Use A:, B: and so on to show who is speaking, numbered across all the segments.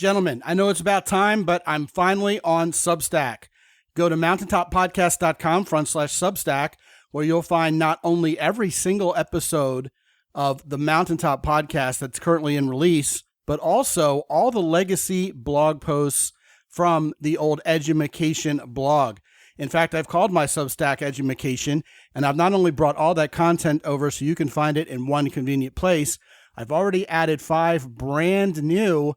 A: Gentlemen, I know it's about time, but I'm finally on Substack. Go to mountaintoppodcast.com/Substack, where you'll find not only every single episode of the Mountaintop Podcast that's currently in release, but also all the legacy blog posts from the old Edumacation blog. In fact, I've called my Substack Edumacation, and I've not only brought all that content over so you can find it in one convenient place, I've already added 5 brand new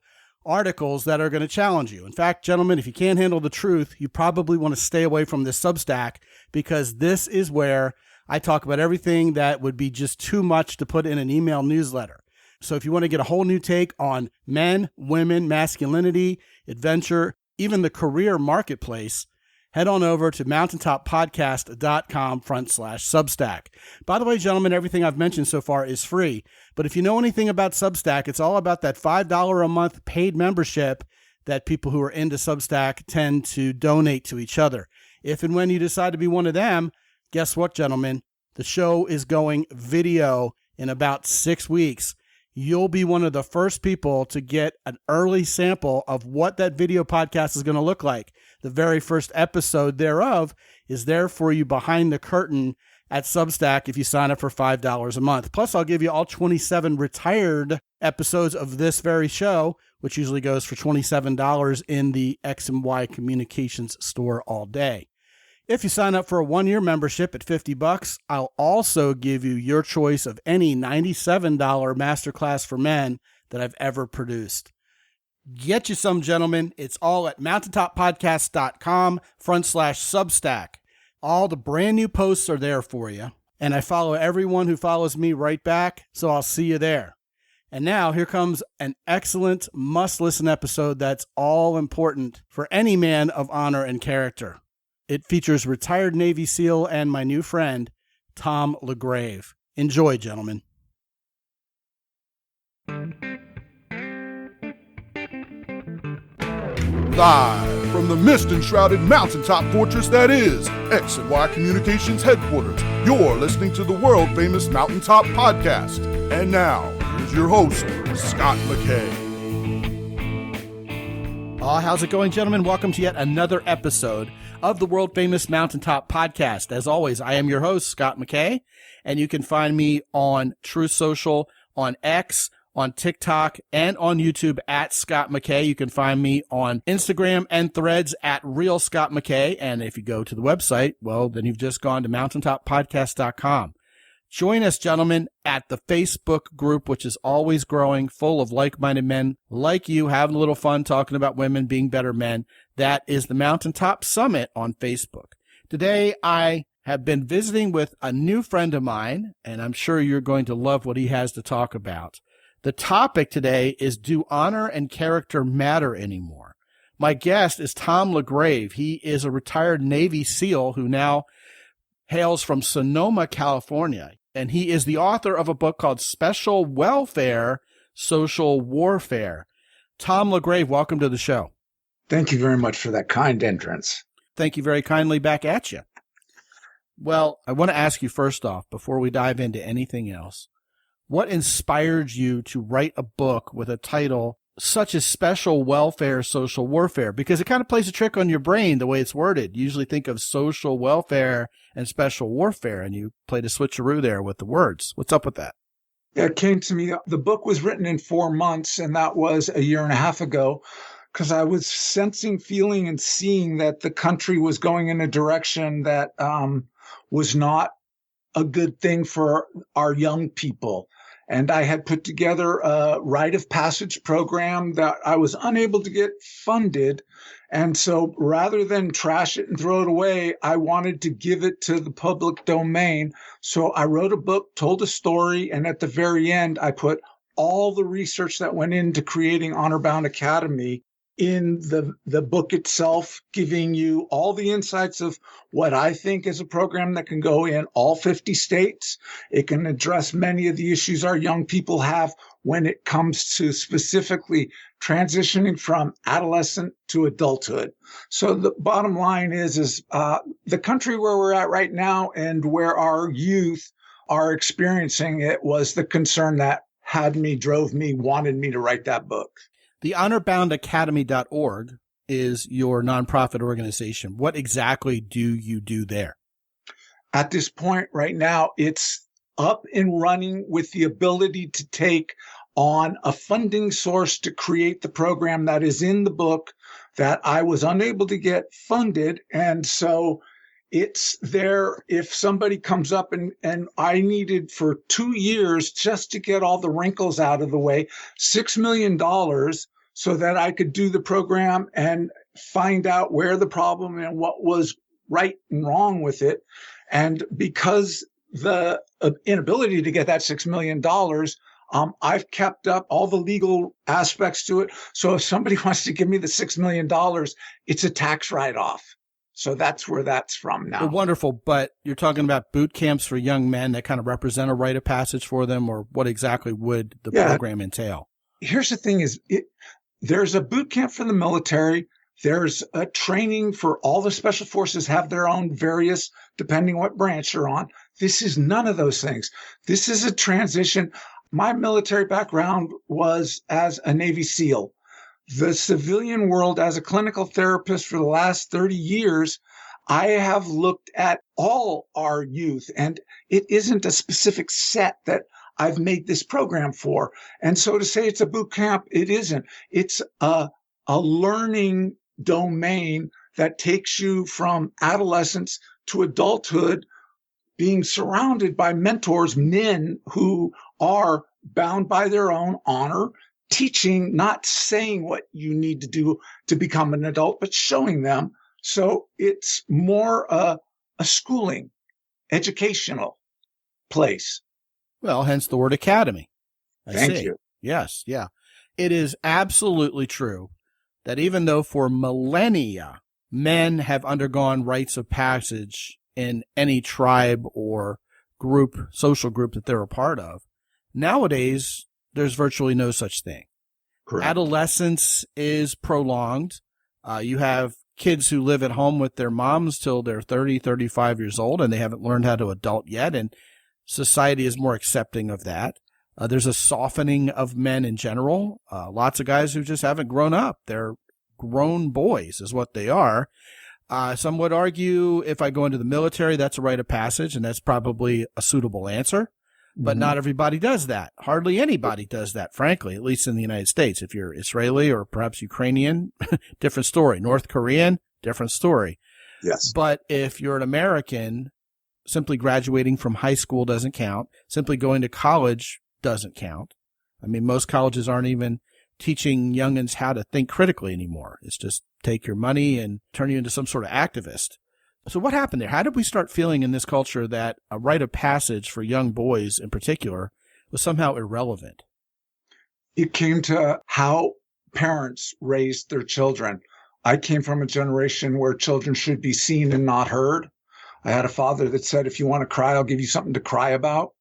A: articles that are going to challenge you. In fact, gentlemen, if you can't handle the truth, you probably want to stay away from this Substack, because this is where I talk about everything that would be just too much to put in an email newsletter. So if you want to get a whole new take on men, women, masculinity, adventure, even the career marketplace, head on over to mountaintoppodcast.com/Substack. By the way, gentlemen, everything I've mentioned so far is free. But if you know anything about Substack, it's all about that $5 a month paid membership that people who are into Substack tend to donate to each other. If and when you decide to be one of them, guess what, gentlemen? The show is going video in about 6 weeks. You'll be one of the first people to get an early sample of what that video podcast is going to look like. The very first episode thereof is there for you behind the curtain at Substack if you sign up for $5 a month. Plus, I'll give you all 27 retired episodes of this very show, which usually goes for $27 in the X and Y Communications store all day. If you sign up for a 1-year membership at $50, I'll also give you your choice of any $97 masterclass for men that I've ever produced. Get you some, gentlemen. It's all at mountaintoppodcast.com/Substack. All the brand new posts are there for you. And I follow everyone who follows me right back, so I'll see you there. And now here comes an excellent must-listen episode that's all important for any man of honor and character. It features retired Navy SEAL and my new friend, Tom LaGrave. Enjoy, gentlemen.
B: Live from the mist-enshrouded mountaintop fortress that is X and Y Communications headquarters, you're listening to the world-famous Mountaintop Podcast. And now, here's your host, Scott McKay.
A: How's it going, gentlemen? Welcome to yet another episode of the world-famous Mountaintop Podcast. As always, I am your host, Scott McKay, and you can find me on Truth Social, on X, on TikTok, and on YouTube at Scott McKay. You can find me on Instagram and Threads at Real Scott McKay. And if you go to the website, well, then you've just gone to mountaintoppodcast.com. Join us, gentlemen, at the Facebook group, which is always growing, full of like-minded men like you, having a little fun talking about women being better men. That is the Mountaintop Summit on Facebook. Today, I have been visiting with a new friend of mine, and I'm sure you're going to love what he has to talk about. The topic today is, do honor and character matter anymore? My guest is Tom LaGrave. He is a retired Navy SEAL who now hails from Sonoma, California. And he is the author of a book called Special Welfare, Social Warfare. Tom LaGrave, welcome to the show.
C: Thank you very much for that kind entrance.
A: Thank you very kindly back at you. Well, I want to ask you first off, before we dive into anything else, what inspired you to write a book with a title such as Special Welfare, Social Warfare? Because it kind of plays a trick on your brain the way it's worded. You usually think of social welfare and special warfare, and you played a switcheroo there with the words. What's up with that?
C: It came to me. The book was written in 4 months, and that was a year and a half ago, because I was sensing, feeling, and seeing that the country was going in a direction that was not a good thing for our young people. And I had put together a rite of passage program that I was unable to get funded. And so rather than trash it and throw it away, I wanted to give it to the public domain. So I wrote a book, told a story, and at the very end, I put all the research that went into creating Honor Bound Academy in the book itself, giving you all the insights of what I think is a program that can go in all 50 states. It can address many of the issues our young people have when it comes to specifically transitioning from adolescent to adulthood. So the bottom line is the country where we're at right now and where our youth are experiencing it was the concern that had me, drove me, wanted me to write that book.
A: The honorboundacademy.org is your nonprofit organization. What exactly do you do there?
C: At this point right now, it's up and running with the ability to take on a funding source to create the program that is in the book that I was unable to get funded. And so it's there if somebody comes up and I needed for 2 years just to get all the wrinkles out of the way, $6 million so that I could do the program and find out where the problem and what was right and wrong with it. And because the inability to get that $6 million, I've kept up all the legal aspects to it. So if somebody wants to give me the $6 million, it's a tax write-off. So that's where that's from now.
A: Well, wonderful. But you're talking about boot camps for young men that kind of represent a rite of passage for them, or what exactly would the program entail? Here's
C: the thing is, there's a boot camp for the military. There's a training for all the special forces have their own various, depending what branch you're on. This is none of those things. This is a transition. My military background was as a Navy SEAL. The civilian world, as a clinical therapist for the last 30 years, I have looked at all our youth, and it isn't a specific set that I've made this program for. And so to say it's a boot camp, it isn't. It's a learning domain that takes you from adolescence to adulthood, being surrounded by mentors, men who are bound by their own honor, teaching, not saying what you need to do to become an adult, but showing them. So it's more a schooling, educational place.
A: Well, hence the word academy.
C: Thank you.
A: Yes, yeah. It is absolutely true that even though for millennia, men have undergone rites of passage in any tribe or group, social group that they're a part of, nowadays, there's virtually no such thing.
C: Correct.
A: Adolescence is prolonged. You have kids who live at home with their moms till they're 30, 35 years old, and they haven't learned how to adult yet, and society is more accepting of that. There's a softening of men in general. Lots of guys who just haven't grown up. They're grown boys is what they are. Some would argue if I go into the military, that's a rite of passage, and that's probably a suitable answer. But not everybody does that. Hardly anybody does that, frankly, at least in the United States. If you're Israeli or perhaps Ukrainian, different story. North Korean, different story.
C: Yes.
A: But if you're an American, simply graduating from high school doesn't count. Simply going to college doesn't count. I mean, most colleges aren't even teaching youngins how to think critically anymore. It's just take your money and turn you into some sort of activist. So what happened there? How did we start feeling in this culture that a rite of passage for young boys in particular was somehow irrelevant?
C: It came to how parents raised their children. I came from a generation where children should be seen and not heard. I had a father that said, if you want to cry, I'll give you something to cry about.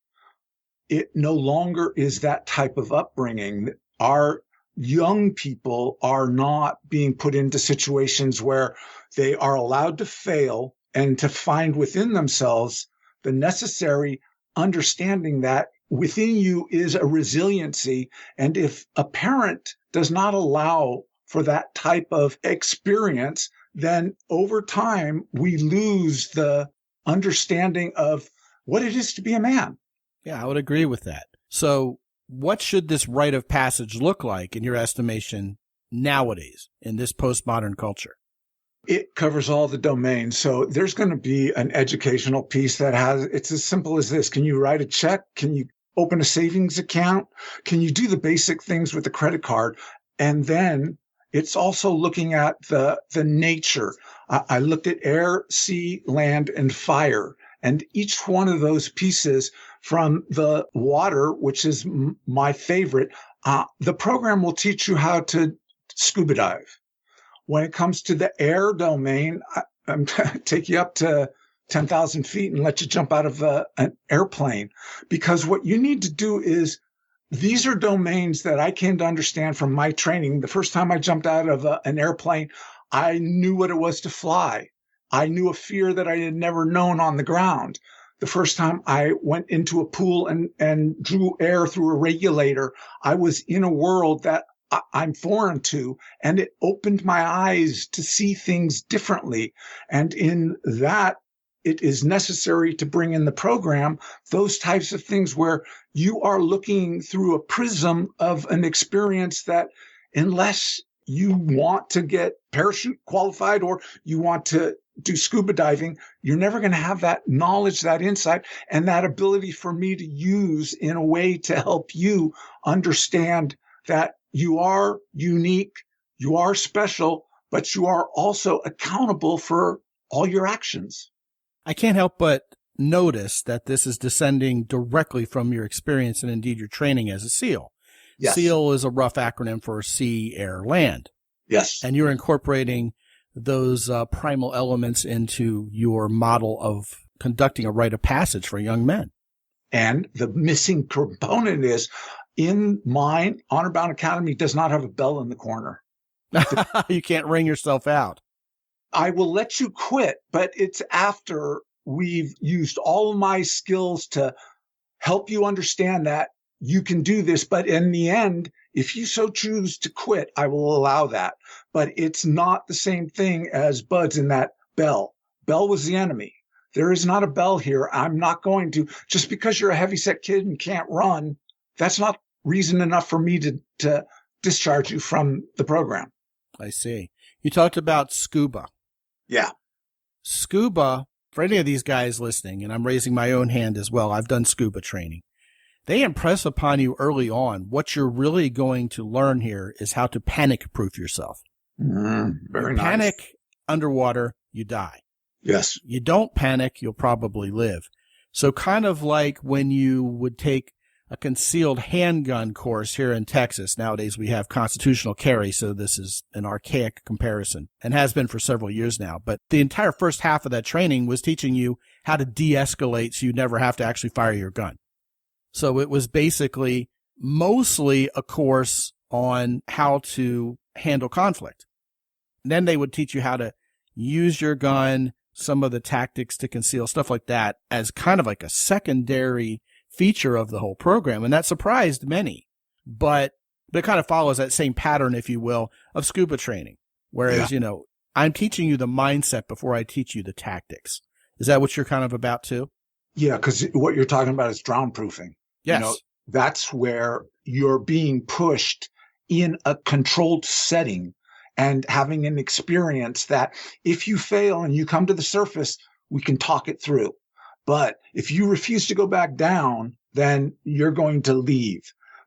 C: It no longer is that type of upbringing. Our young people are not being put into situations where they are allowed to fail and to find within themselves the necessary understanding that within you is a resiliency. And if a parent does not allow for that type of experience, then over time we lose the understanding of what it is to be a man.
A: Yeah, I would agree with that. So what should this rite of passage look like in your estimation nowadays in this postmodern culture?
C: It covers all the domains. So there's going to be an educational piece that it's as simple as this. Can you write a check? Can you open a savings account? Can you do the basic things with the credit card? And then it's also looking at the nature. I looked at air, sea, land, and fire. And each one of those pieces, from the water, which is my favorite, the program will teach you how to scuba dive. When it comes to the air domain, I'm going to take you up to 10,000 feet and let you jump out of an airplane. Because what you need to do is, these are domains that I came to understand from my training. The first time I jumped out of an airplane, I knew what it was to fly. I knew a fear that I had never known on the ground. The first time I went into a pool and drew air through a regulator, I was in a world that I'm foreign to, and it opened my eyes to see things differently. And in that, it is necessary to bring in the program those types of things where you are looking through a prism of an experience that, unless you want to get parachute qualified or you want to do scuba diving, you're never going to have that knowledge, that insight, and that ability for me to use in a way to help you understand that you are unique, you are special, but you are also accountable for all your actions.
A: I can't help but notice that this is descending directly from your experience and indeed your training as a SEAL.
C: Yes.
A: SEAL is a rough acronym for sea, air, land.
C: Yes.
A: And you're incorporating those primal elements into your model of conducting a rite of passage for young men.
C: And the missing component is, in mine, Honor Bound Academy does not have a bell in the corner.
A: You can't ring yourself out.
C: I will let you quit, but it's after we've used all of my skills to help you understand that you can do this. But in the end, if you so choose to quit, I will allow that. But it's not the same thing as buds in that bell. Bell was the enemy. There is not a bell here. I'm not going to, just because you're a heavyset kid and can't run, that's not reason enough for me to discharge you from the program.
A: I see. You talked about scuba.
C: Yeah.
A: Scuba, for any of these guys listening, and I'm raising my own hand as well, I've done scuba training. They impress upon you early on. What you're really going to learn here is how to panic-proof yourself.
C: Very nice.
A: Panic underwater, you die.
C: Yes.
A: You don't panic, you'll probably live. So kind of like when you would take a concealed handgun course here in Texas. Nowadays we have constitutional carry, so this is an archaic comparison and has been for several years now. But the entire first half of that training was teaching you how to de-escalate so you never have to actually fire your gun. So it was basically mostly a course on how to handle conflict. And then they would teach you how to use your gun, some of the tactics to conceal, stuff like that, as kind of like a secondary feature of the whole program. And that surprised many. But it kind of follows that same pattern, if you will, of scuba training. Whereas, I'm teaching you the mindset before I teach you the tactics. Is that what you're kind of about too?
C: Yeah, because what you're talking about is drown proofing.
A: Yes.
C: That's where you're being pushed in a controlled setting and having an experience that if you fail and you come to the surface, we can talk it through. But if you refuse to go back down, then you're going to leave.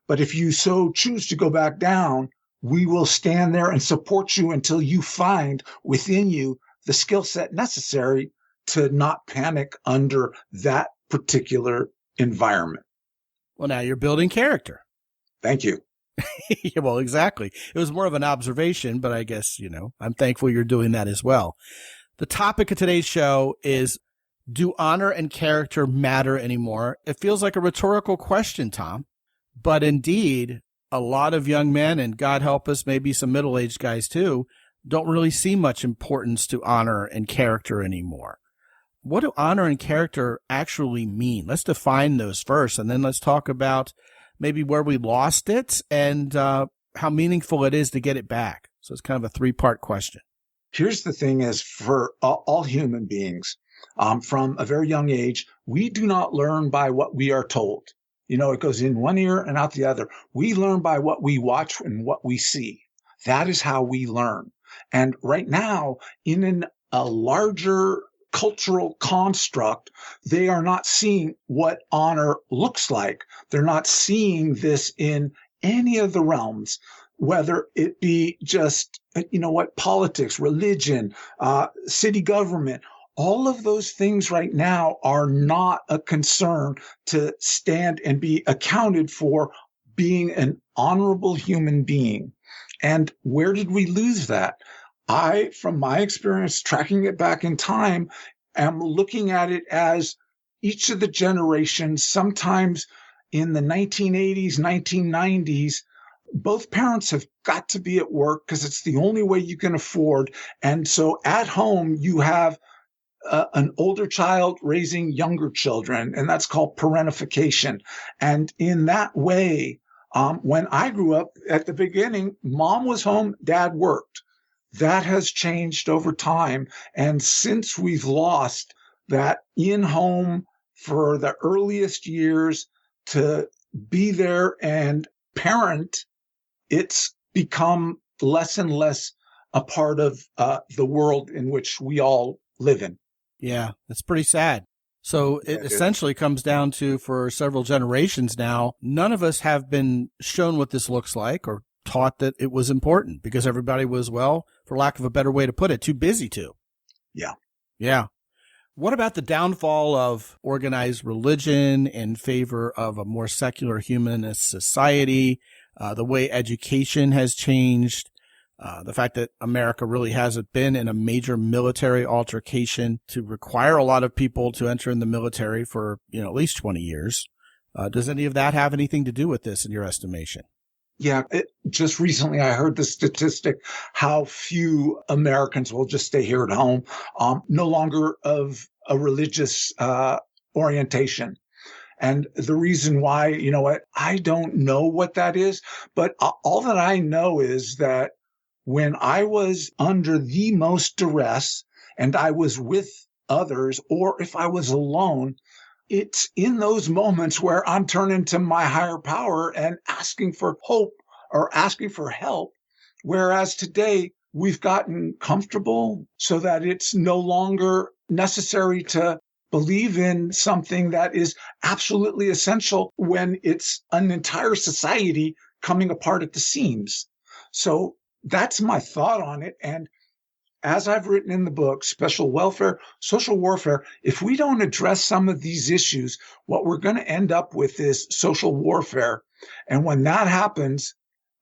C: But if you so choose to go back down, we will stand there and support you until you find within you the skill set necessary to not panic under that particular environment.
A: Well, now you're building character.
C: Thank you.
A: Yeah, well, exactly. It was more of an observation, but I guess, I'm thankful you're doing that as well. The topic of today's show is, do honor and character matter anymore? It feels like a rhetorical question, Tom, but indeed, a lot of young men, and God help us, maybe some middle-aged guys too, don't really see much importance to honor and character anymore. What do honor and character actually mean? Let's define those first, and then let's talk about maybe where we lost it and how meaningful it is to get it back. So it's kind of a three-part question.
C: Here's the thing is, for all human beings, from a very young age, we do not learn by what we are told. It goes in one ear and out the other. We learn by what we watch and what we see. That is how we learn. And right now, in a larger cultural construct, they are not seeing what honor looks like. They're not seeing this in any of the realms, whether it be just, politics, religion, city government. All of those things right now are not a concern to stand and be accounted for being an honorable human being. And where did we lose that? I, from my experience tracking it back in time, am looking at it as each of the generations, sometimes in the 1980s, 1990s, both parents have got to be at work because it's the only way you can afford. And so at home, you have an older child raising younger children, and that's called parentification. And in that way, When I grew up at the beginning, mom was home, dad worked. That has changed over time. And since we've lost that in-home for the earliest years to be there and parent, it's become less and less a part of the world in which we all live in.
A: Yeah, that's pretty sad. So it essentially comes down to, for several generations now, none of us have been shown what this looks like or taught that it was important because everybody was, well, for lack of a better way to put it, too busy to.
C: Yeah.
A: Yeah. What about the downfall of organized religion in favor of a more secular humanist society, the way education has changed, the fact that America really hasn't been in a major military altercation to require a lot of people to enter in the military for, at least 20 years. Does any of that have anything to do with this in your estimation?
C: Yeah, just recently I heard the statistic how few Americans will just stay here at home, no longer of a religious orientation. And the reason why, I don't know what that is, but all that I know is that when I was under the most duress and I was with others, or if I was alone, it's in those moments where I'm turning to my higher power and asking for hope or asking for help. Whereas today we've gotten comfortable so that it's no longer necessary to believe in something that is absolutely essential when it's an entire society coming apart at the seams. So that's my thought on it. And as I've written in the book, Special Welfare, Social Warfare, if we don't address some of these issues, what we're going to end up with is social warfare. And when that happens,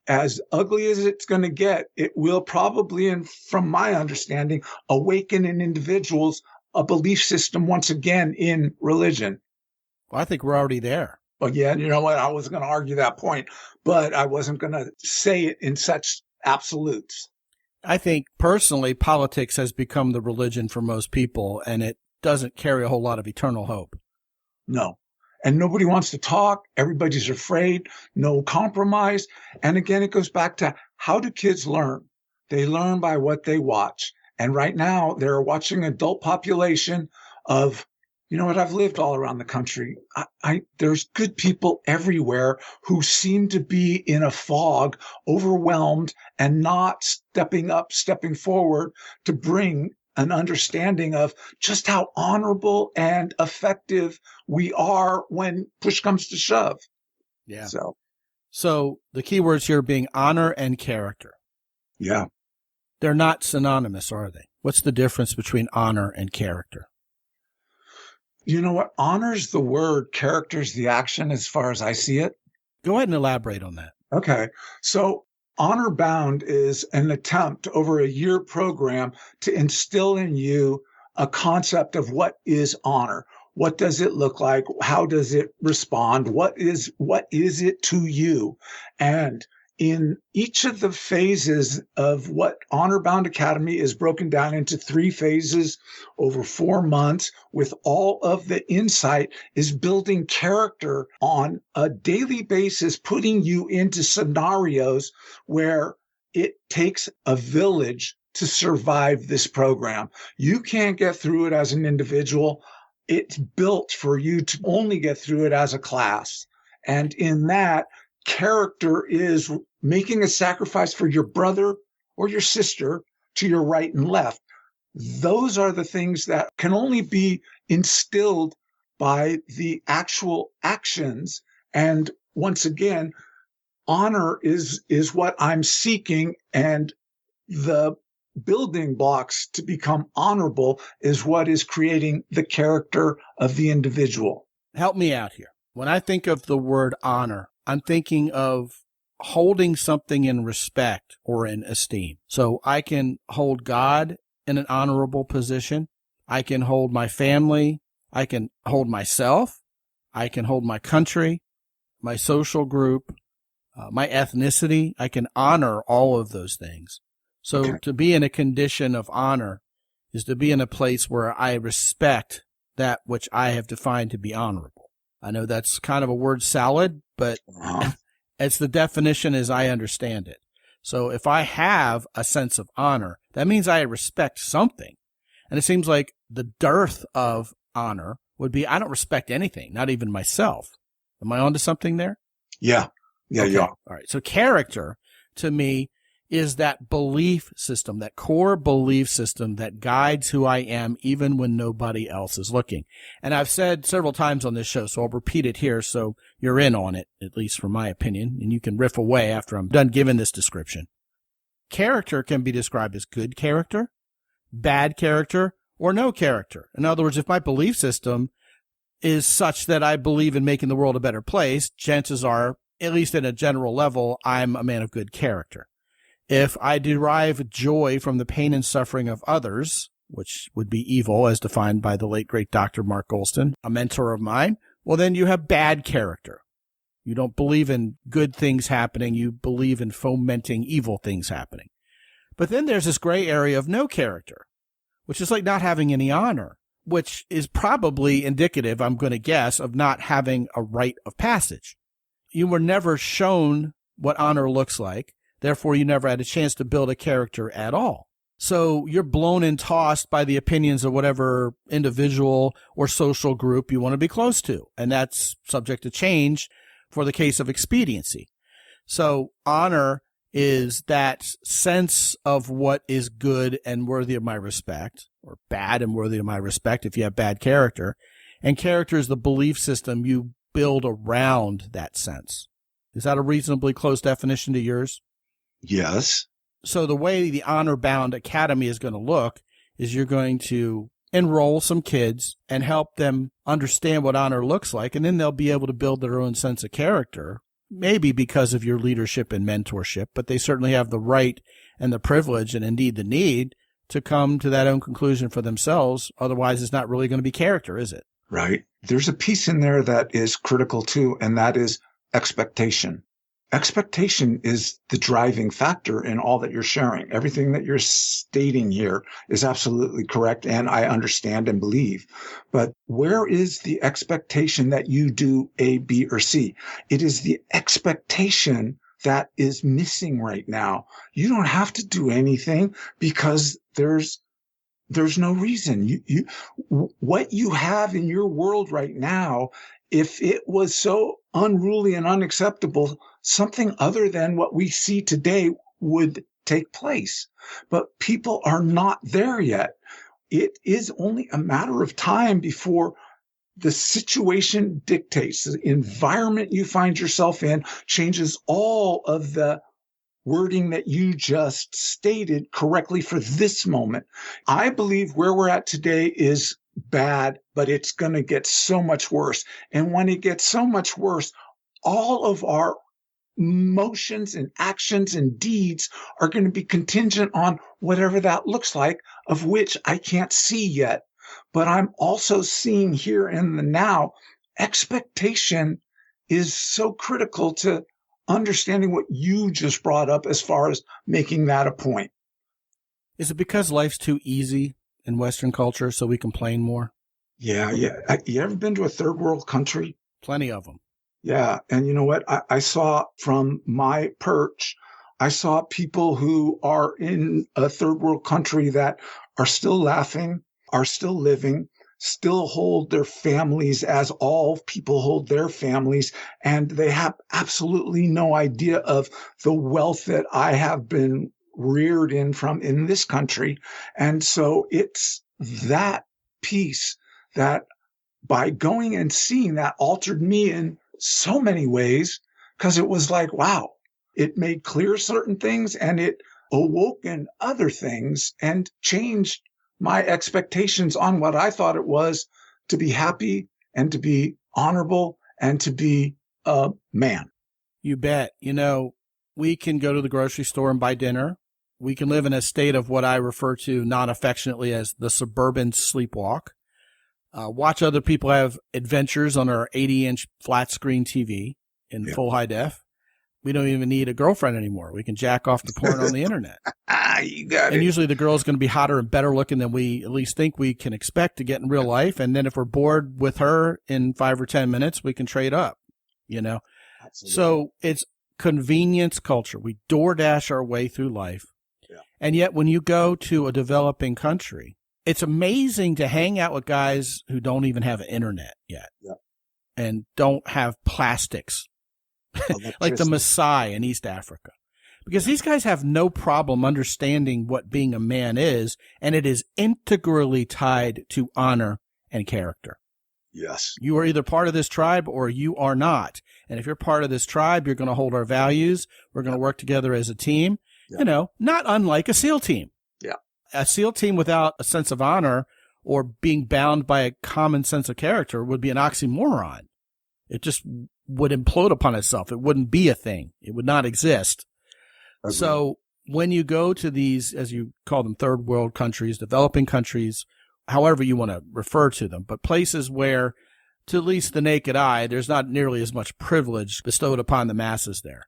C: as ugly as it's going to get, it will probably, and from my understanding, awaken in individuals a belief system once again in religion.
A: Well, I think we're already there.
C: Well, yeah, you know what? I was going to argue that point, but I wasn't going to say it in such absolutes.
A: I think personally, politics has become the religion for most people, and it doesn't carry a whole lot of eternal hope.
C: No. And nobody wants to talk. Everybody's afraid. No compromise. And again, it goes back to, how do kids learn? They learn by what they watch. And right now, they're watching an adult population of, I've lived all around the country. There's good people everywhere who seem to be in a fog, overwhelmed, and not stepping forward to bring an understanding of just how honorable and effective we are when push comes to shove.
A: Yeah. So the key words here being honor and character.
C: Yeah.
A: They're not synonymous, are they? What's the difference between honor and character?
C: You know what? Honor's the word, character's the action as far as I see it.
A: Go ahead and elaborate on that.
C: Okay. So Honor Bound is an attempt over a year program to instill in you a concept of what is honor. What does it look like? How does it respond? What is it to you? And in each of the phases of what Honor Bound Academy is broken down into 3 phases over 4 months, with all of the insight is building character on a daily basis, putting you into scenarios where it takes a village to survive this program. You can't get through it as an individual. It's built for you to only get through it as a class. And in that, character is making a sacrifice for your brother or your sister to your right and left. Those are the things that can only be instilled by the actual actions. And once again, honor is what I'm seeking, and the building blocks to become honorable is what is creating the character of the individual.
A: Help me out here. When I think of the word honor, I'm thinking of holding something in respect or in esteem. So I can hold God in an honorable position. I can hold my family. I can hold myself. I can hold my country, my social group, my ethnicity. I can honor all of those things. So to be in a condition of honor is to be in a place where I respect that which I have defined to be honorable. I know that's kind of a word salad, but It's the definition as I understand it. So if I have a sense of honor, that means I respect something. And it seems like the dearth of honor would be I don't respect anything, not even myself. Am I onto something there?
C: Yeah. Yeah,
A: okay.
C: yeah.
A: All right. So character to me is that belief system, that core belief system that guides who I am even when nobody else is looking. And I've said several times on this show, so I'll repeat it here so you're in on it, at least from my opinion, and you can riff away after I'm done giving this description. Character can be described as good character, bad character, or no character. In other words, if my belief system is such that I believe in making the world a better place, chances are, at least at a general level, I'm a man of good character. If I derive joy from the pain and suffering of others, which would be evil as defined by the late great Dr. Mark Goldstein, a mentor of mine, well, then you have bad character. You don't believe in good things happening. You believe in fomenting evil things happening. But then there's this gray area of no character, which is like not having any honor, which is probably indicative, I'm going to guess, of not having a rite of passage. You were never shown what honor looks like. Therefore, you never had a chance to build a character at all. So you're blown and tossed by the opinions of whatever individual or social group you want to be close to. And that's subject to change for the case of expediency. So honor is that sense of what is good and worthy of my respect, or bad and worthy of my respect if you have bad character. And character is the belief system you build around that sense. Is that a reasonably close definition to yours?
C: Yes.
A: So the way the honor-bound academy is going to look is you're going to enroll some kids and help them understand what honor looks like, and then they'll be able to build their own sense of character, maybe because of your leadership and mentorship, but they certainly have the right and the privilege and indeed the need to come to that own conclusion for themselves. Otherwise, it's not really going to be character, is it?
C: Right. There's a piece in there that is critical too, and that is expectation. Expectation is the driving factor in all that you're sharing. Everything that you're stating here is absolutely correct, and I understand and believe. But where is the expectation that you do A, B, or C? It is the expectation that is missing right now. You don't have to do anything because there's no reason. What you have in your world right now, if it was so unruly and unacceptable, something other than what we see today would take place. But people are not there yet. It is only a matter of time before the situation dictates. The environment you find yourself in changes all of the wording that you just stated correctly for this moment. I believe where we're at today is bad, but it's going to get so much worse. And when it gets so much worse, all of our motions and actions and deeds are going to be contingent on whatever that looks like, of which I can't see yet. But I'm also seeing here in the now, expectation is so critical to understanding what you just brought up as far as making that a point.
A: Is it because life's too easy in Western culture so we complain more?
C: Yeah. You ever been to a third world country?
A: Plenty of them.
C: Yeah. And you know what? I saw from my perch, I saw people who are in a third world country that are still laughing, are still living, still hold their families as all people hold their families. And they have absolutely no idea of the wealth that I have been reared in from in this country. And so it's that piece that by going and seeing that altered me in so many ways, because it was like, wow, it made clear certain things and it awoke in other things and changed my expectations on what I thought it was to be happy and to be honorable and to be a man.
A: You bet. You know, we can go to the grocery store and buy dinner. We can live in a state of what I refer to non-affectionately as the suburban sleepwalk. Watch other people have adventures on our 80-inch flat screen TV in full high def. We don't even need a girlfriend anymore. We can jack off the porn on the internet.
C: You got it.
A: And usually the girl's going to be hotter and better looking than we at least think we can expect to get in real life. And then if we're bored with her in 5 or 10 minutes, we can trade up, you know?
C: Absolutely.
A: So it's convenience culture. We DoorDash our way through life.
C: Yeah.
A: And yet when you go to a developing country, it's amazing to hang out with guys who don't even have an internet yet.
C: Yeah.
A: And don't have plastics like the Maasai in East Africa. Because these guys have no problem understanding what being a man is, and it is integrally tied to honor and character.
C: Yes.
A: You are either part of this tribe or you are not. And if you're part of this tribe, you're going to hold our values. We're going to work together as a team, not unlike a SEAL team.
C: Yeah.
A: A SEAL team without a sense of honor or being bound by a common sense of character would be an oxymoron. It just would implode upon itself. It wouldn't be a thing. It would not exist.
C: Okay.
A: So when you go to these, as you call them, third world countries, developing countries, however you want to refer to them, but places where, to at least the naked eye, there's not nearly as much privilege bestowed upon the masses there.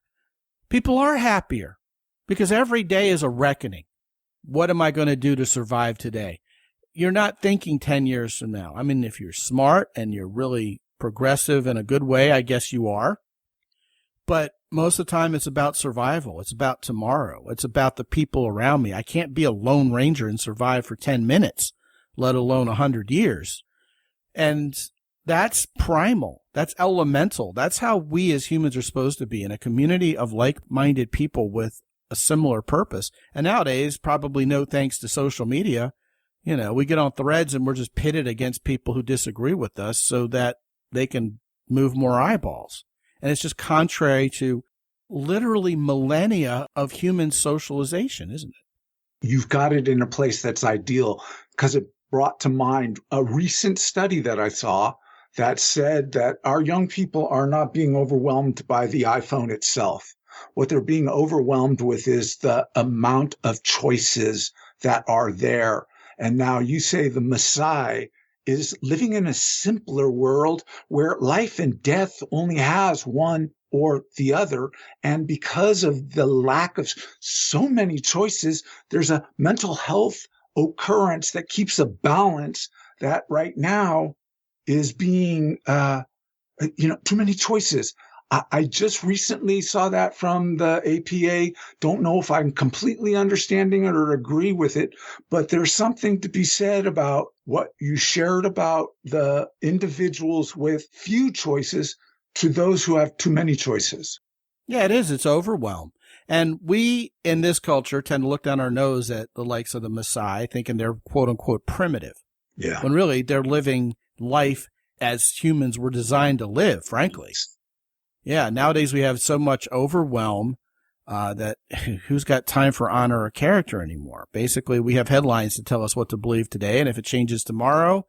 A: People are happier because every day is a reckoning. What am I going to do to survive today? You're not thinking 10 years from now. I mean, if you're smart and you're really progressive in a good way, I guess you are. But most of the time, it's about survival. It's about tomorrow. It's about the people around me. I can't be a lone ranger and survive for 10 minutes, let alone 100 years. And that's primal. That's elemental. That's how we as humans are supposed to be, in a community of like-minded people with a similar purpose. And nowadays, probably no thanks to social media, we get on threads and we're just pitted against people who disagree with us so that they can move more eyeballs. And it's just contrary to literally millennia of human socialization, isn't it?
C: You've got it in a place that's ideal, because it brought to mind a recent study that I saw that said that our young people are not being overwhelmed by the iPhone itself. What they're being overwhelmed with is the amount of choices that are there. And now you say the Maasai is living in a simpler world where life and death only has one or the other. And because of the lack of so many choices, there's a mental health occurrence that keeps a balance that right now is being, too many choices. I just recently saw that from the APA. Don't know if I'm completely understanding it or agree with it, but there's something to be said about what you shared about the individuals with few choices to those who have too many choices.
A: Yeah, it is. It's overwhelmed. And we in this culture tend to look down our nose at the likes of the Maasai, thinking they're quote unquote primitive.
C: Yeah.
A: When really they're living life as humans were designed to live, frankly. Yeah, nowadays we have so much overwhelm that who's got time for honor or character anymore? Basically, we have headlines to tell us what to believe today, and if it changes tomorrow,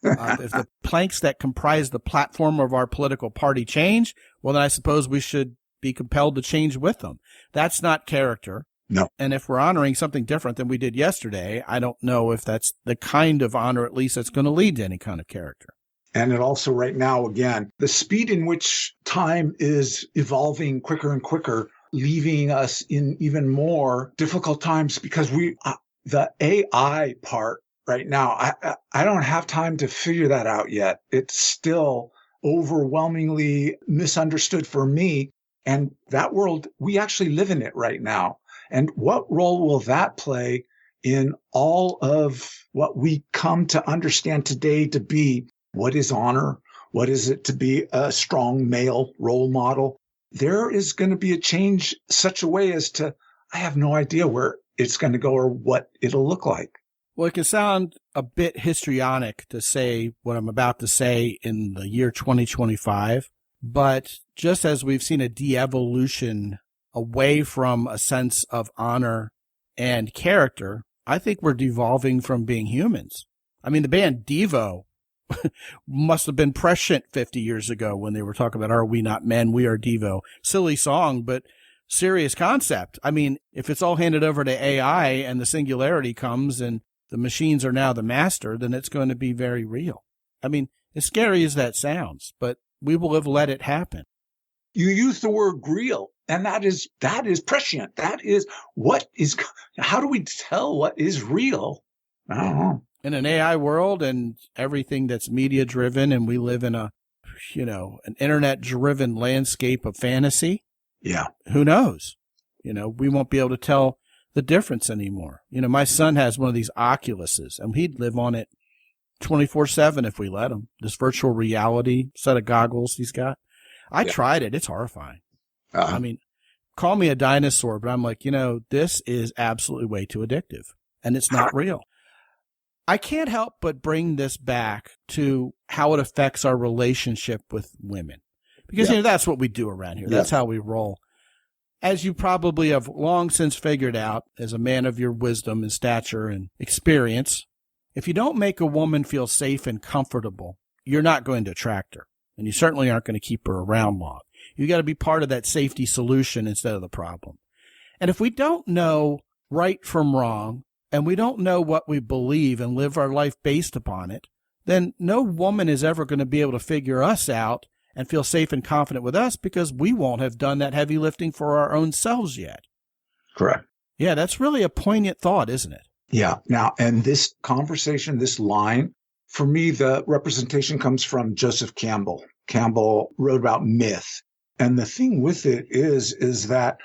A: if the planks that comprise the platform of our political party change, well, then I suppose we should be compelled to change with them. That's not character.
C: No.
A: And if we're honoring something different than we did yesterday, I don't know if that's the kind of honor, at least, that's going to lead to any kind of character.
C: And it also right now, again, the speed in which time is evolving quicker and quicker, leaving us in even more difficult times because the AI part right now, I don't have time to figure that out yet. It's still overwhelmingly misunderstood for me. And that world, we actually live in it right now. And what role will that play in all of what we come to understand today to be? What is honor? What is it to be a strong male role model? There is going to be a change such a way as to, I have no idea where it's going to go or what it'll look like.
A: Well, it can sound a bit histrionic to say what I'm about to say in the year 2025, but just as we've seen a de-evolution away from a sense of honor and character, I think we're devolving from being humans. I mean, the band Devo must have been prescient 50 years ago when they were talking about, are we not men? We are Devo. Silly song, but serious concept. I mean, if it's all handed over to AI and the singularity comes and the machines are now the master, then it's going to be very real. I mean, as scary as that sounds, but we will have let it happen.
C: You use the word real, and that is prescient. That is how do we tell what is real? I don't know.
A: In an AI world and everything that's media driven, and we live in an internet driven landscape of fantasy.
C: Yeah.
A: Who knows? We won't be able to tell the difference anymore. My son has one of these Oculuses, and he'd live on it 24/7 if we let him. This virtual reality set of goggles he's got. I tried it. It's horrifying. I mean, call me a dinosaur, but I'm like, this is absolutely way too addictive, and it's not real. I can't help but bring this back to how it affects our relationship with women, because that's what we do around here. That's how we roll. As you probably have long since figured out, as a man of your wisdom and stature and experience, if you don't make a woman feel safe and comfortable, you're not going to attract her, and you certainly aren't going to keep her around long. You got to be part of that safety solution instead of the problem. And if we don't know right from wrong, and we don't know what we believe and live our life based upon it, then no woman is ever going to be able to figure us out and feel safe and confident with us, because we won't have done that heavy lifting for our own selves yet.
C: Correct.
A: Yeah, that's really a poignant thought, isn't it?
C: Yeah. Now, and this conversation, this line, for me, the representation comes from Joseph Campbell. Campbell wrote about myth. And the thing with it is that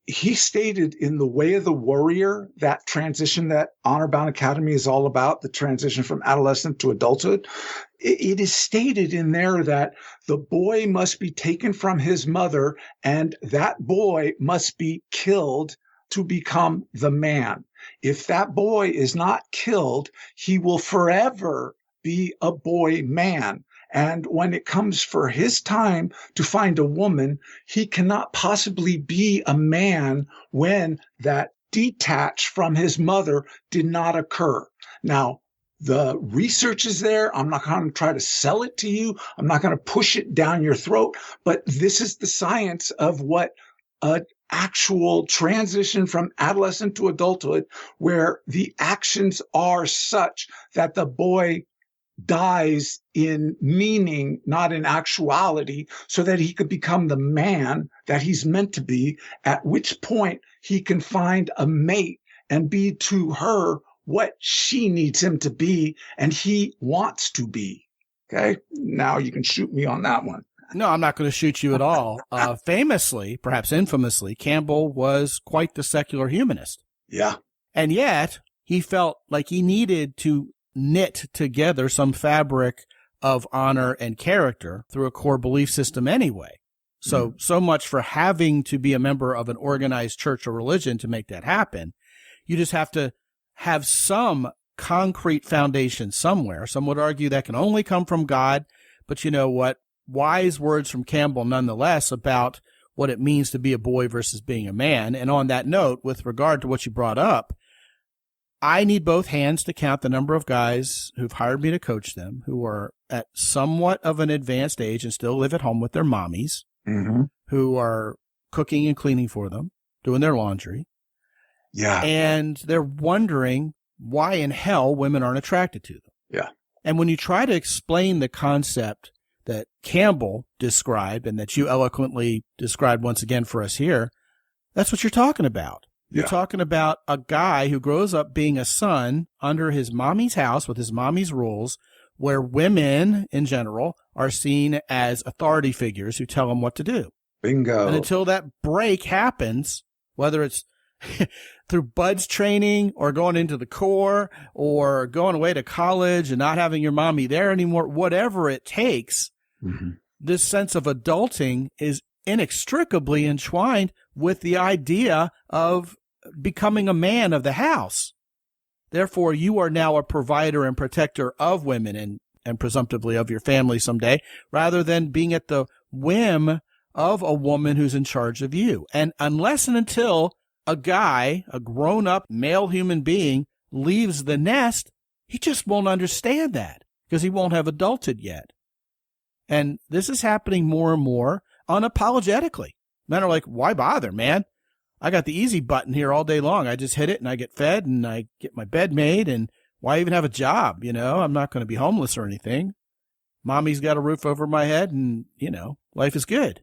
C: he stated in The Way of the Warrior, that transition that Honor Bound Academy is all about, the transition from adolescent to adulthood, it is stated in there that the boy must be taken from his mother and that boy must be killed to become the man. If that boy is not killed, he will forever be a boy man. And when it comes for his time to find a woman, he cannot possibly be a man when that detach from his mother did not occur. Now, the research is there. I'm not going to try to sell it to you. I'm not going to push it down your throat. But this is the science of what an actual transition from adolescent to adulthood, where the actions are such that the boy dies in meaning, not in actuality, so that he could become the man that he's meant to be, at which point he can find a mate and be to her what she needs him to be and he wants to be. Okay? Now you can shoot me on that one.
A: No, I'm not going to shoot you at all. Famously, perhaps infamously, Campbell was quite the secular humanist.
C: Yeah.
A: And yet he felt like he needed to knit together some fabric of honor and character through a core belief system anyway. So much for having to be a member of an organized church or religion to make that happen. You just have to have some concrete foundation somewhere. Some would argue that can only come from God, but you know what? Wise words from Campbell nonetheless about what it means to be a boy versus being a man. And on that note, with regard to what you brought up, I need both hands to count the number of guys who've hired me to coach them, who are at somewhat of an advanced age and still live at home with their mommies, who are cooking and cleaning for them, doing their laundry.
C: Yeah.
A: And they're wondering why in hell women aren't attracted to them.
C: Yeah.
A: And when you try to explain the concept that Campbell described and that you eloquently described once again for us here, that's what you're talking about. You're talking about a guy who grows up being a son under his mommy's house with his mommy's rules, where women in general are seen as authority figures who tell him what to do.
C: Bingo.
A: And until that break happens, whether it's through buds training or going into the Corps or going away to college and not having your mommy there anymore, whatever it takes, this sense of adulting is inextricably entwined with the idea of becoming a man of the house. Therefore, you are now a provider and protector of women and presumptively of your family someday, rather than being at the whim of a woman who's in charge of you. And unless and until a guy, a grown-up male human being, leaves the nest, he just won't understand that because he won't have adulted yet. And this is happening more and more unapologetically. Men are like, why bother, man? I got the easy button here all day long. I just hit it and I get fed and I get my bed made, and why even have a job? I'm not going to be homeless or anything. Mommy's got a roof over my head and, life is good.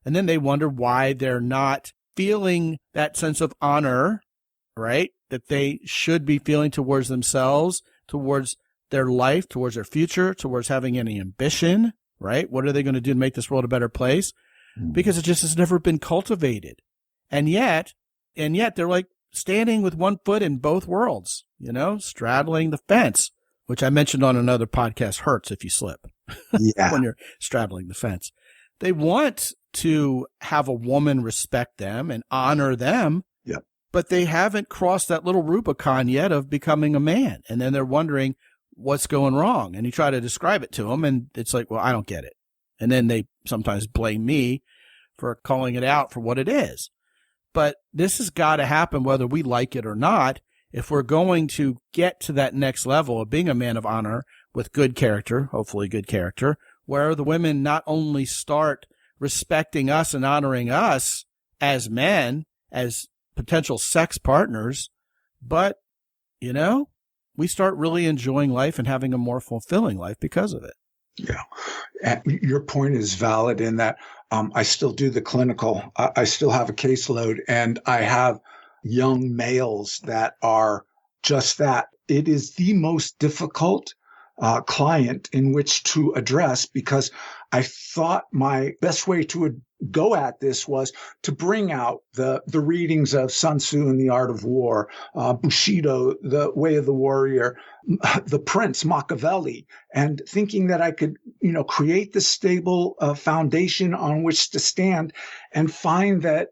A: And then they wonder why they're not feeling that sense of honor, right? That they should be feeling towards themselves, towards their life, towards their future, towards having any ambition, right? What are they going to do to make this world a better place? because it just has never been cultivated. And yet they're like standing with one foot in both worlds, straddling the fence, which I mentioned on another podcast, hurts if you slip when you're straddling the fence. They want to have a woman respect them and honor them, but they haven't crossed that little Rubicon yet of becoming a man. And then they're wondering what's going wrong. And you try to describe it to them, and it's like, well, I don't get it. And then they sometimes blame me for calling it out for what it is. But this has got to happen whether we like it or not. If we're going to get to that next level of being a man of honor with good character, hopefully good character, where the women not only start respecting us and honoring us as men, as potential sex partners, but, we start really enjoying life and having a more fulfilling life because of it.
C: Yeah. And your point is valid in that I still do the clinical. I still have a caseload, and I have young males that are just that. It is the most difficult client in which to address, because I thought my best way to go at this was to bring out the readings of Sun Tzu and the Art of War, Bushido, the Way of the Warrior, the Prince, Machiavelli, and thinking that I could, create the stable foundation on which to stand, and find that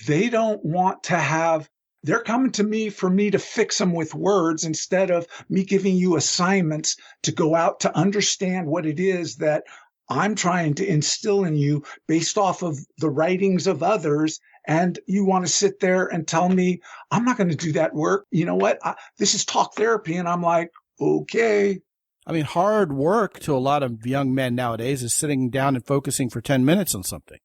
C: they don't want to have. They're coming to me for me to fix them with words instead of me giving you assignments to go out to understand what it is that I'm trying to instill in you based off of the writings of others. And you want to sit there and tell me, I'm not going to do that work. You know what? This is talk therapy. And I'm like, okay.
A: I mean, hard work to a lot of young men nowadays is sitting down and focusing for 10 minutes on something.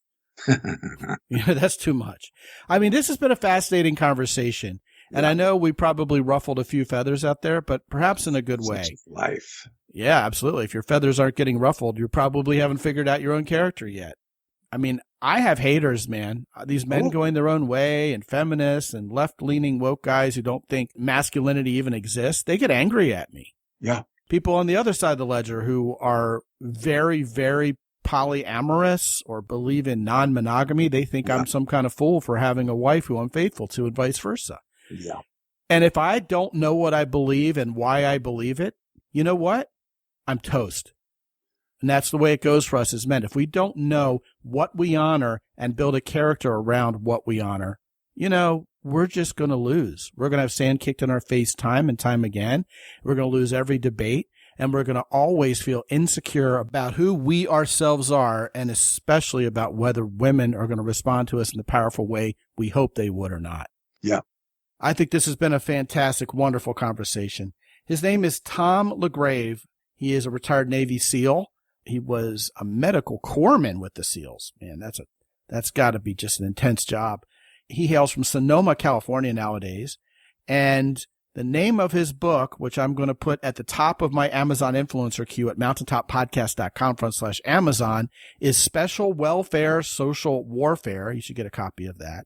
A: That's too much. I mean, this has been a fascinating conversation, and I know we probably ruffled a few feathers out there, but perhaps in a good way.
C: Life.
A: Yeah, absolutely. If your feathers aren't getting ruffled, you probably haven't figured out your own character yet. I mean, I have haters, man. These men going their own way, and feminists and left-leaning woke guys who don't think masculinity even exists. They get angry at me.
C: Yeah.
A: People on the other side of the ledger who are very, very polyamorous or believe in non-monogamy, they think I'm some kind of fool for having a wife who I'm faithful to, and vice versa.
C: Yeah.
A: And if I don't know what I believe and why I believe it, you know what? I'm toast. And that's the way it goes for us as men. If we don't know what we honor and build a character around what we honor, we're just going to lose. We're going to have sand kicked in our face time and time again. We're going to lose every debate. And we're going to always feel insecure about who we ourselves are, and especially about whether women are going to respond to us in the powerful way we hope they would or not.
C: Yeah.
A: I think this has been a fantastic, wonderful conversation. His name is Tom LaGrave. He is a retired Navy SEAL. He was a medical corpsman with the SEALs. Man, that's got to be just an intense job. He hails from Sonoma, California nowadays, and the name of his book, which I'm going to put at the top of my Amazon influencer queue at mountaintoppodcast.com/Amazon, is Special Welfare Social Warfare. You should get a copy of that.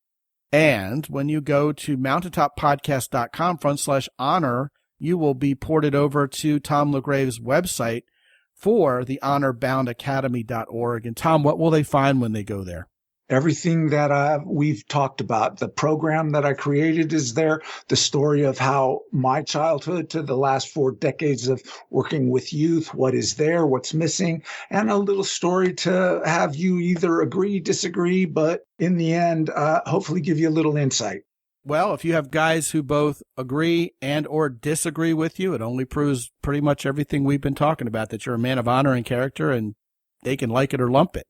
A: And when you go to mountaintoppodcast.com/honor, you will be ported over to Tom LaGrave's website for the honorboundacademy.org. And Tom, what will they find when they go there?
C: Everything that we've talked about. The program that I created is there. The story of how my childhood to the last 4 decades of working with youth, what is there, what's missing, and a little story to have you either agree, disagree, but in the end, hopefully give you a little insight.
A: Well, if you have guys who both agree and or disagree with you, it only proves pretty much everything we've been talking about, that you're a man of honor and character, and they can like it or lump it.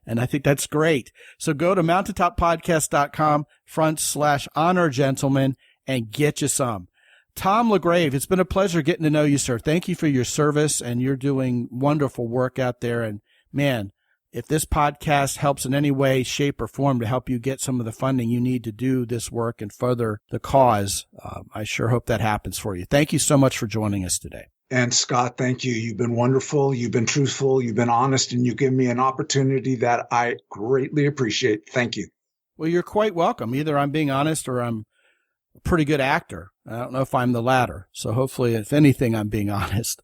A: And I think that's great. So go to mountaintoppodcast.com/honor, gentlemen, and get you some. Tom LaGrave, it's been a pleasure getting to know you, sir. Thank you for your service, and you're doing wonderful work out there. And man, if this podcast helps in any way, shape, or form to help you get some of the funding you need to do this work and further the cause, I sure hope that happens for you. Thank you so much for joining us today.
C: And Scott, thank you. You've been wonderful. You've been truthful. You've been honest, and you give me an opportunity that I greatly appreciate. Thank you.
A: Well, you're quite welcome. Either I'm being honest or I'm a pretty good actor. I don't know if I'm the latter. So hopefully, if anything, I'm being honest.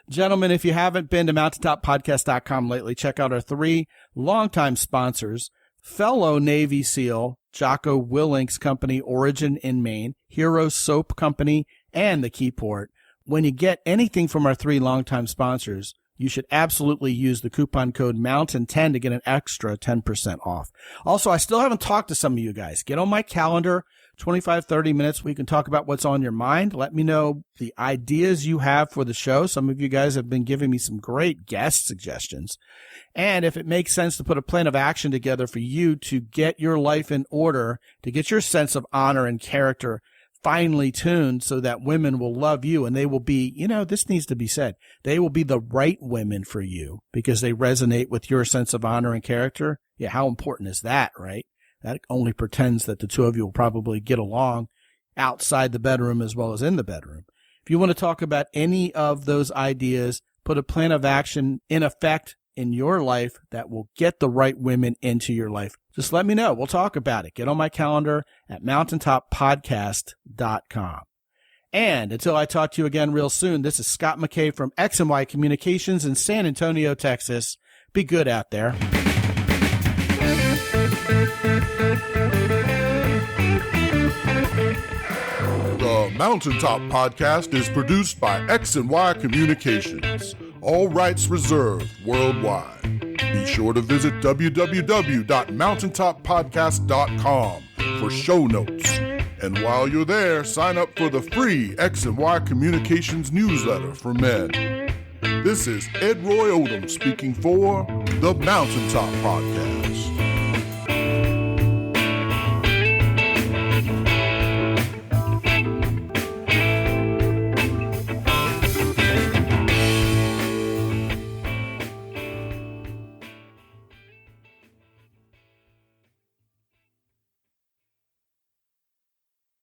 A: Gentlemen, if you haven't been to mountaintoppodcast.com lately, check out our 3 longtime sponsors, fellow Navy SEAL Jocko Willink's company, Origin in Maine, Hero Soap Company, and the Keyport. When you get anything from our 3 longtime sponsors, you should absolutely use the coupon code MOUNTAIN10 to get an extra 10% off. Also, I still haven't talked to some of you guys. Get on my calendar, 25, 30 minutes. We can talk about what's on your mind. Let me know the ideas you have for the show. Some of you guys have been giving me some great guest suggestions. And if it makes sense to put a plan of action together for you to get your life in order, to get your sense of honor and character finely tuned so that women will love you and they will be, this needs to be said, they will be the right women for you because they resonate with your sense of honor and character. Yeah, how important is that, right? That only pretends that the two of you will probably get along outside the bedroom as well as in the bedroom. If you want to talk about any of those ideas, put a plan of action in effect in your life that will get the right women into your life, just let me know. We'll talk about it. Get on my calendar at mountaintoppodcast.com. And until I talk to you again real soon, this is Scott McKay from X&Y Communications in San Antonio, Texas. Be good out there.
B: The Mountaintop Podcast is produced by X&Y Communications. All rights reserved worldwide. Be sure to visit www.mountaintoppodcast.com for show notes. And while you're there, sign up for the free X&Y Communications newsletter for men. This is Ed Roy Odom speaking for the Mountaintop Podcast.